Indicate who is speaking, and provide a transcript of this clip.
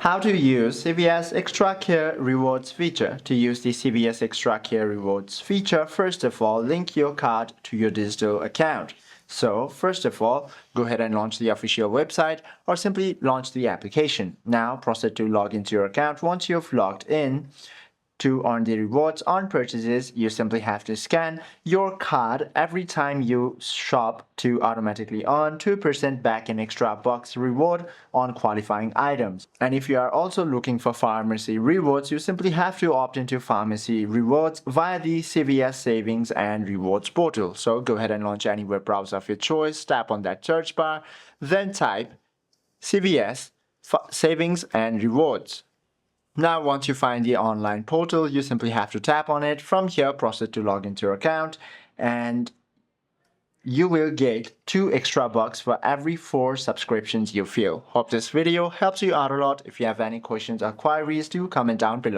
Speaker 1: How to use CVS ExtraCare Rewards feature. To use the CVS ExtraCare Rewards feature, first of all, link your card to your digital account. So, first of all, go ahead and launch the official website or simply launch the application. Now, proceed to log into your account. Once you've logged in, to earn the rewards on purchases, you simply have to scan your card every time you shop to automatically earn 2% back in ExtraBucks Reward on qualifying items. And if you are also looking for pharmacy rewards, you simply have to opt into pharmacy rewards via the CVS Savings and Rewards portal. So go ahead and launch any web browser of your choice, tap on that search bar, then type CVS Savings and Rewards. Now, once you find the online portal, you simply have to tap on it. From here, proceed to log into your account and you will get 2 extra bucks for every 4 subscriptions you fill. Hope this video helps you out a lot. If you have any questions or queries, do comment down below.